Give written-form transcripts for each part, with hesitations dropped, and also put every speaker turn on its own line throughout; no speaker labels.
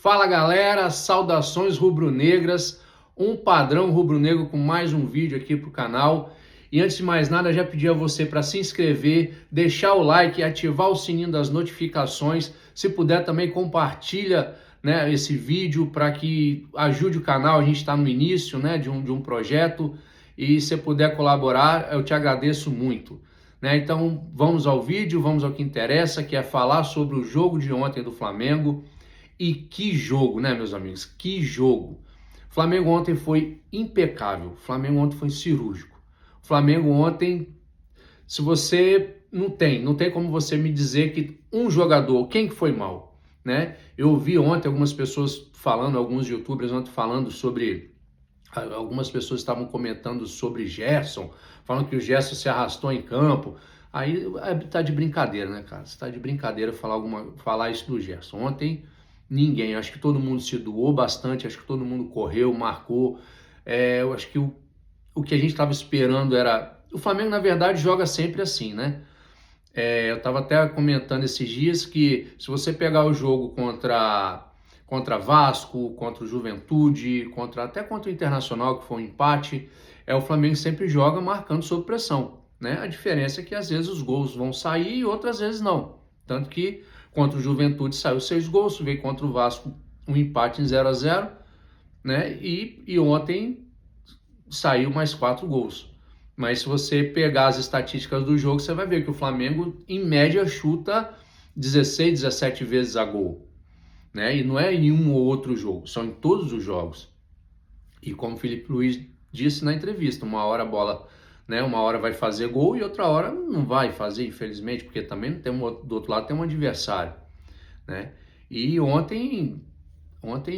Fala galera, saudações rubro-negras, um padrão rubro-negro com mais um vídeo aqui para o canal. E antes de mais nada, já pedi a você para se inscrever, deixar o like e ativar o sininho das notificações. Se puder também compartilha, né, esse vídeo para que ajude o canal. A gente está no início, né, de um projeto e se puder colaborar, eu te agradeço muito. Né? Então vamos ao vídeo, vamos ao que interessa, que é falar sobre o jogo de ontem do Flamengo. E que jogo, né, meus amigos? Que jogo! O Flamengo ontem foi impecável. O Flamengo ontem foi cirúrgico. O Flamengo ontem, se você não tem como você me dizer que um jogador, quem que foi mal, né? Eu vi ontem algumas pessoas falando, alguns youtubers ontem falando sobre, algumas pessoas estavam comentando sobre Gerson, falando que o Gerson se arrastou em campo. Aí tá de brincadeira, né, cara? Você tá de brincadeira falar isso do Gerson. Ontem ninguém, acho que todo mundo se doou bastante, acho que todo mundo correu, marcou. Eu acho que o que a gente estava esperando era. O Flamengo, na verdade, joga sempre assim, né? Eu estava até comentando esses dias que se você pegar o jogo contra Vasco, contra o Juventude, até contra o Internacional, que foi um empate, o Flamengo sempre joga marcando sob pressão, né? A diferença é que às vezes os gols vão sair e outras vezes não. Tanto que contra o Juventude saiu 6 gols, veio contra o Vasco um empate em 0-0, né? E ontem saiu mais 4 gols. Mas se você pegar as estatísticas do jogo, você vai ver que o Flamengo, em média, chuta 16, 17 vezes a gol. Né? E não é em um ou outro jogo, são em todos os jogos. E como o Felipe Luiz disse na entrevista, uma hora a bola, né, uma hora vai fazer gol e outra hora não vai fazer, infelizmente, porque também tem do outro lado tem um adversário. Né? E ontem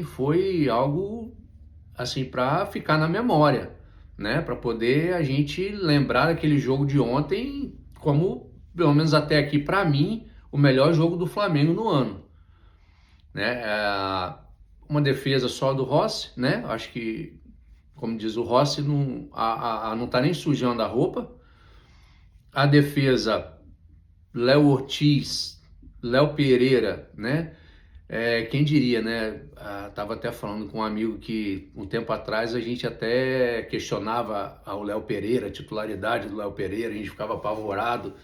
foi algo assim para ficar na memória, né? Para poder a gente lembrar daquele jogo de ontem como, pelo menos até aqui para mim, o melhor jogo do Flamengo no ano, né? Uma defesa só do Rossi, né? Acho que, como diz o Rossi, não tá nem sujando a roupa. A defesa, Léo Ortiz, Léo Pereira, né? Quem diria, né? Tava até falando com um amigo que um tempo atrás a gente até questionava o Léo Pereira, a titularidade do Léo Pereira, a gente ficava apavorado,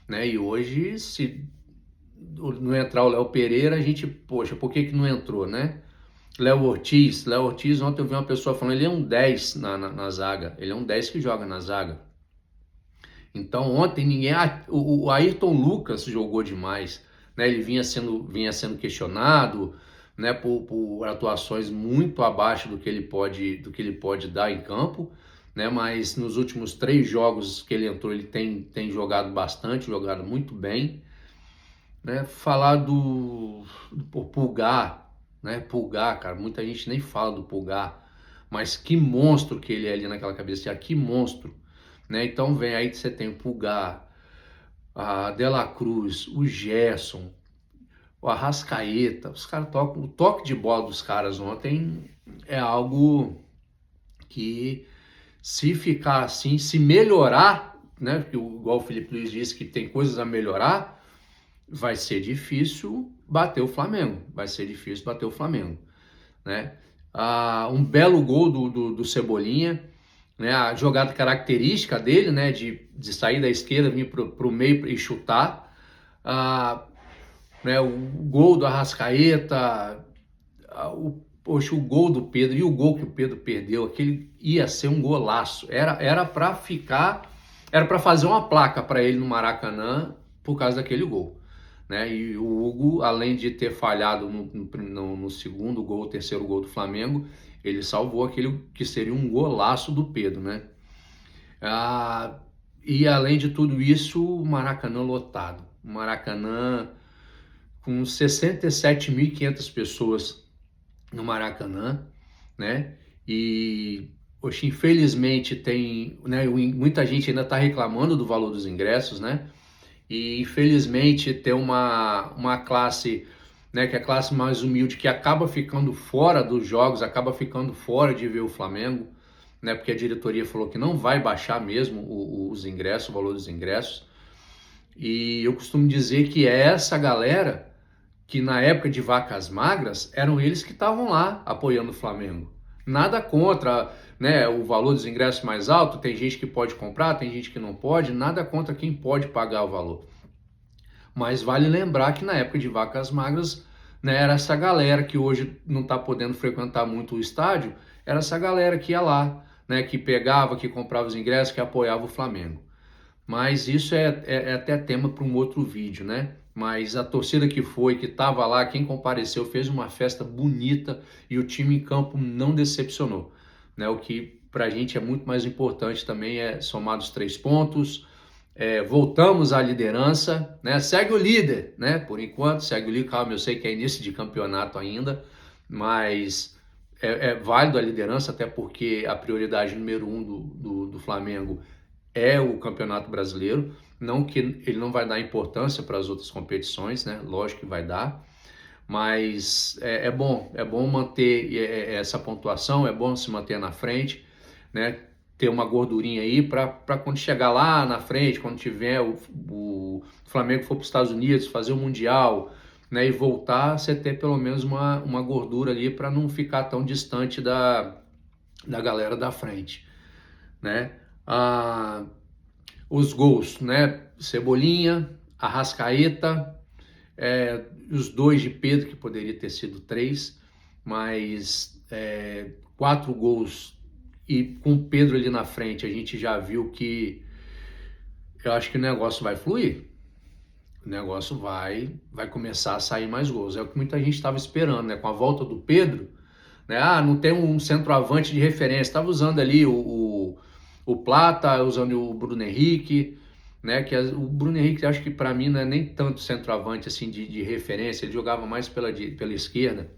né? E hoje, se não entrar o Léo Pereira, a gente, poxa, por que não entrou, né? Léo Ortiz, ontem eu vi uma pessoa falando, ele é um 10 na zaga, ele é um 10 que joga na zaga. Então ontem o Ayrton Lucas jogou demais, né? Ele vinha sendo questionado, né? Por atuações muito abaixo do que ele pode dar em campo, né? Mas nos últimos 3 jogos que ele entrou, ele tem jogado bastante, jogado muito bem, né? Falar do Pulgar, né? Pulgar, cara, muita gente nem fala do Pulgar, mas que monstro que ele é ali naquela cabeça, que monstro, né? Então vem aí que você tem o Pulgar, a De La Cruz, o Gerson, o Arrascaeta, os caras tocam, o toque de bola dos caras ontem é algo que, se ficar assim, se melhorar, né? Porque igual o Felipe Luiz disse que tem coisas a melhorar, vai ser difícil bater o Flamengo, né? Um belo gol do Cebolinha, né? A jogada característica dele, né? De sair da esquerda, vir pro meio e chutar. Né? O gol do Arrascaeta, poxa, o gol do Pedro e o gol que o Pedro perdeu, aquele ia ser um golaço. Era para ficar, era para fazer uma placa para ele no Maracanã por causa daquele gol. Né? E o Hugo, além de ter falhado no segundo gol, terceiro gol do Flamengo, ele salvou aquele que seria um golaço do Pedro, né? E além de tudo isso, o Maracanã lotado. O Maracanã com 67.500 pessoas no Maracanã, né? E poxa, infelizmente tem, né, muita gente ainda está reclamando do valor dos ingressos, né? E infelizmente tem uma classe, né, que é a classe mais humilde, que acaba ficando fora dos jogos, acaba ficando fora de ver o Flamengo, né, porque a diretoria falou que não vai baixar mesmo os ingressos, o valor dos ingressos. E eu costumo dizer que é essa galera que na época de vacas magras eram eles que estavam lá apoiando o Flamengo. Nada contra, né, o valor dos ingressos mais alto, tem gente que pode comprar, tem gente que não pode, nada contra quem pode pagar o valor. Mas vale lembrar que na época de vacas magras, né, era essa galera que hoje não está podendo frequentar muito o estádio, era essa galera que ia lá, né, que pegava, que comprava os ingressos, que apoiava o Flamengo. Mas isso é até tema para um outro vídeo, né? Mas a torcida que foi, que estava lá, quem compareceu, fez uma festa bonita e o time em campo não decepcionou, né? O que para a gente é muito mais importante também é somar os 3 pontos, voltamos à liderança, né? Segue o líder, né? Por enquanto, segue o líder, calma, eu sei que é início de campeonato ainda, mas é válido a liderança, até porque a prioridade número 1 do Flamengo é o Campeonato Brasileiro, não que ele não vai dar importância para as outras competições, né? Lógico que vai dar, mas é bom manter essa pontuação, é bom se manter na frente, né? Ter uma gordurinha aí para quando chegar lá na frente, quando tiver o Flamengo for para os Estados Unidos, fazer o Mundial, né? E voltar, você ter pelo menos uma gordura ali para não ficar tão distante da galera da frente, né? Os gols, né? Cebolinha, Arrascaeta, os 2 de Pedro, que poderia ter sido 3, mas 4 gols e com o Pedro ali na frente, a gente já viu que eu acho que o negócio vai fluir. O negócio vai começar a sair mais gols. É o que muita gente estava esperando, né? Com a volta do Pedro, né? Não tem um centroavante de referência. Estava usando ali o Plata, usando o Bruno Henrique, né? O Bruno Henrique, acho que para mim não é nem tanto centroavante assim de referência, ele jogava mais pela esquerda.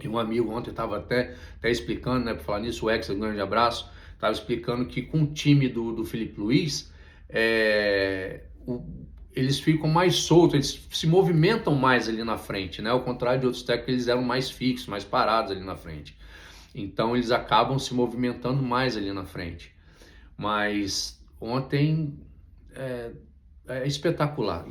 E um amigo ontem estava até explicando, né? Por falar nisso, o Ex, um grande abraço, estava explicando que com o time do Felipe Luiz, eles ficam mais soltos, eles se movimentam mais ali na frente, né? Ao contrário de outros técnicos, eles eram mais fixos, mais parados ali na frente. Então eles acabam se movimentando mais ali na frente. Mas ontem é espetacular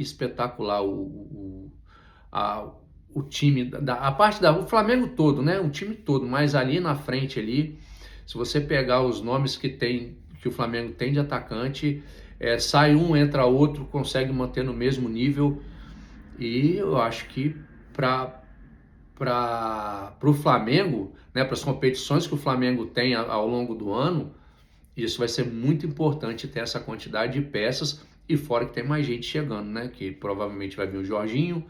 o time, a parte o Flamengo todo, né? O time todo, mas ali na frente ali, se você pegar os nomes que o Flamengo tem de atacante, sai um, entra outro, consegue manter no mesmo nível, e eu acho que para o Flamengo, né, para as competições que o Flamengo tem ao longo do ano, isso vai ser muito importante ter essa quantidade de peças, e fora que tem mais gente chegando, né? Que provavelmente vai vir o Jorginho,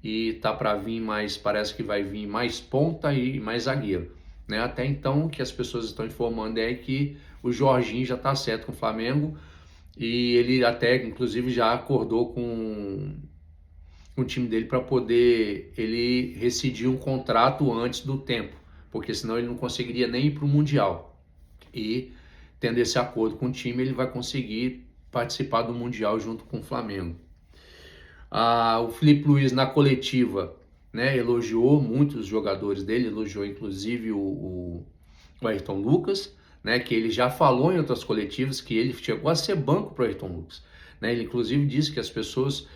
e tá para vir mais, parece que vai vir mais ponta e mais zagueiro, né? Até então o que as pessoas estão informando é que o Jorginho já tá certo com o Flamengo, e ele até inclusive já acordou com o time dele para poder ele rescindir um contrato antes do tempo, porque senão ele não conseguiria nem ir para o Mundial. E tendo esse acordo com o time, ele vai conseguir participar do Mundial junto com o Flamengo. O Felipe Luiz, na coletiva, né, elogiou muitos jogadores dele, elogiou inclusive o Ayrton Lucas, né, que ele já falou em outras coletivas que ele chegou a ser banco para o Ayrton Lucas. Né, ele inclusive disse que as pessoas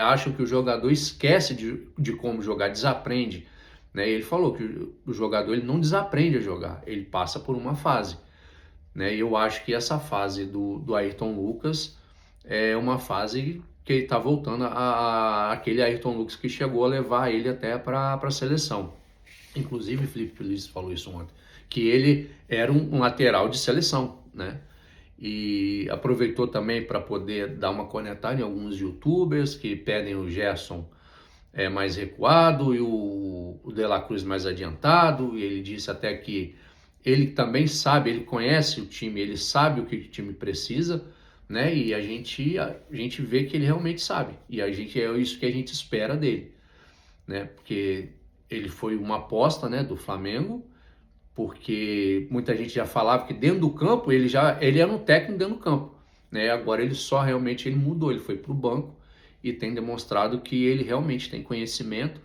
acham que o jogador esquece de como jogar, desaprende. Né, ele falou que o jogador ele não desaprende a jogar, ele passa por uma fase. Né, e eu acho que essa fase do Ayrton Lucas é uma fase que ele está voltando aquele Ayrton Lucas que chegou a levar ele até para a seleção. Inclusive, o Felipe Luiz falou isso ontem, que ele era um lateral de seleção, né? E aproveitou também para poder dar uma cornetada em alguns youtubers que pedem o Gerson mais recuado e o De La Cruz mais adiantado, e ele disse até que ele também sabe, ele conhece o time, ele sabe o que o time precisa, né? E a gente vê que ele realmente sabe, e é isso que a gente espera dele, né? Porque ele foi uma aposta, né, do Flamengo, porque muita gente já falava que dentro do campo ele era um técnico dentro do campo, né? Agora ele realmente mudou, ele foi para o banco e tem demonstrado que ele realmente tem conhecimento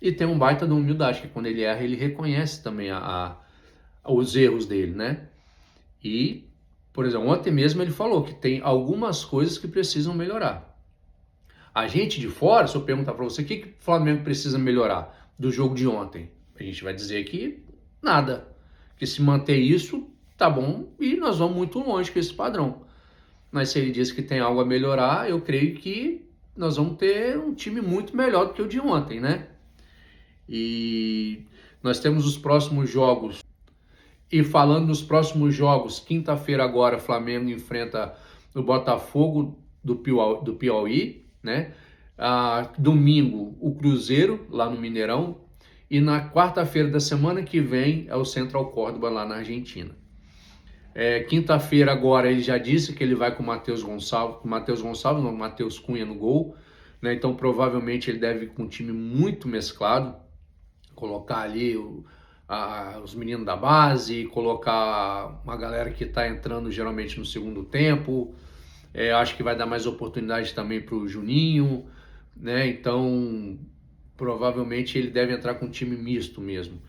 e tem um baita de humildade, que quando ele erra ele reconhece também os erros dele, né? E, por exemplo, ontem mesmo ele falou que tem algumas coisas que precisam melhorar. A gente de fora, se eu perguntar para você o que o Flamengo precisa melhorar do jogo de ontem, a gente vai dizer que nada. Que se manter isso, tá bom, e nós vamos muito longe com esse padrão. Mas se ele diz que tem algo a melhorar, eu creio que nós vamos ter um time muito melhor do que o de ontem, né? E nós temos os próximos jogos. E falando dos próximos jogos, quinta-feira agora, Flamengo enfrenta o Botafogo do Piauí, né? Domingo, o Cruzeiro, lá no Mineirão. E na quarta-feira da semana que vem é o Central Córdoba, lá na Argentina. Quinta-feira agora ele já disse que ele vai com o Matheus Cunha no gol, né? Então provavelmente ele deve ir com um time muito mesclado, colocar ali os meninos da base, colocar uma galera que está entrando geralmente no segundo tempo. Acho que vai dar mais oportunidade também para o Juninho, né? Então provavelmente ele deve entrar com um time misto mesmo.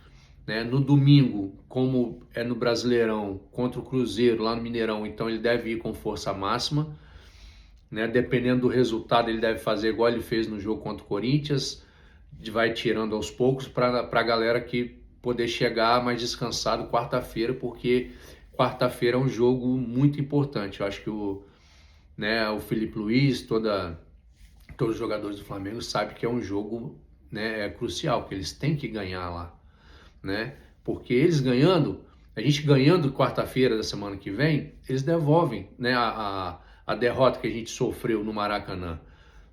Né? No domingo, como é no Brasileirão, contra o Cruzeiro, lá no Mineirão, então ele deve ir com força máxima. Né? Dependendo do resultado, ele deve fazer igual ele fez no jogo contra o Corinthians, vai tirando aos poucos para a galera que poder chegar mais descansado quarta-feira, porque quarta-feira é um jogo muito importante. Eu acho que o Felipe Luiz, todos os jogadores do Flamengo sabem que é um jogo, né, crucial, que eles têm que ganhar lá. Né? Porque eles ganhando, a gente ganhando quarta-feira da semana que vem, eles devolvem, né, a derrota que a gente sofreu no Maracanã.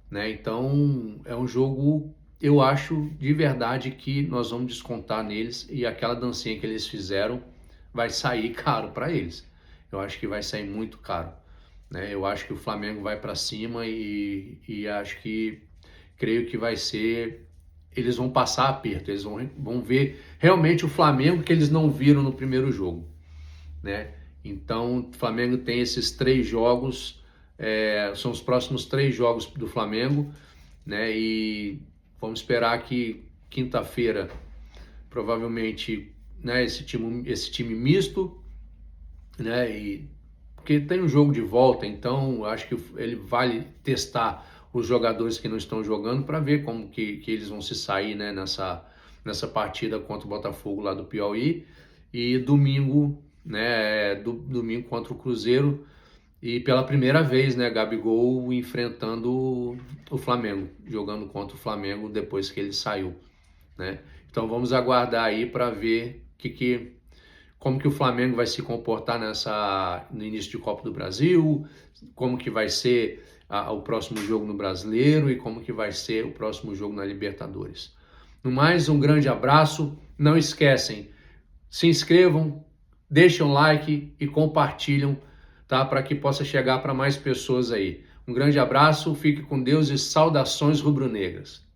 Né? Então é um jogo, eu acho de verdade que nós vamos descontar neles, e aquela dancinha que eles fizeram vai sair caro para eles. Eu acho que vai sair muito caro. Né? Eu acho que o Flamengo vai para cima e creio que vai ser... Eles vão passar aperto, eles vão ver realmente o Flamengo que eles não viram no primeiro jogo, né? Então, o Flamengo tem esses 3 jogos, são os próximos 3 jogos do Flamengo, né? E vamos esperar que quinta-feira, provavelmente, né, esse time misto, né? Porque tem um jogo de volta, então acho que ele vale testar os jogadores que não estão jogando para ver como que eles vão se sair, né, nessa partida contra o Botafogo lá do Piauí. E domingo, né, domingo contra o Cruzeiro, e pela primeira vez, né, Gabigol enfrentando o Flamengo, jogando contra o Flamengo depois que ele saiu, né? Então vamos aguardar aí para ver como que o Flamengo vai se comportar no início de Copa do Brasil, como que vai ser o próximo jogo no Brasileiro e como que vai ser o próximo jogo na Libertadores. No mais, um grande abraço. Não esquecem, se inscrevam, deixem um like e compartilham, tá? Para que possa chegar para mais pessoas aí. Um grande abraço, fique com Deus e saudações rubro-negras.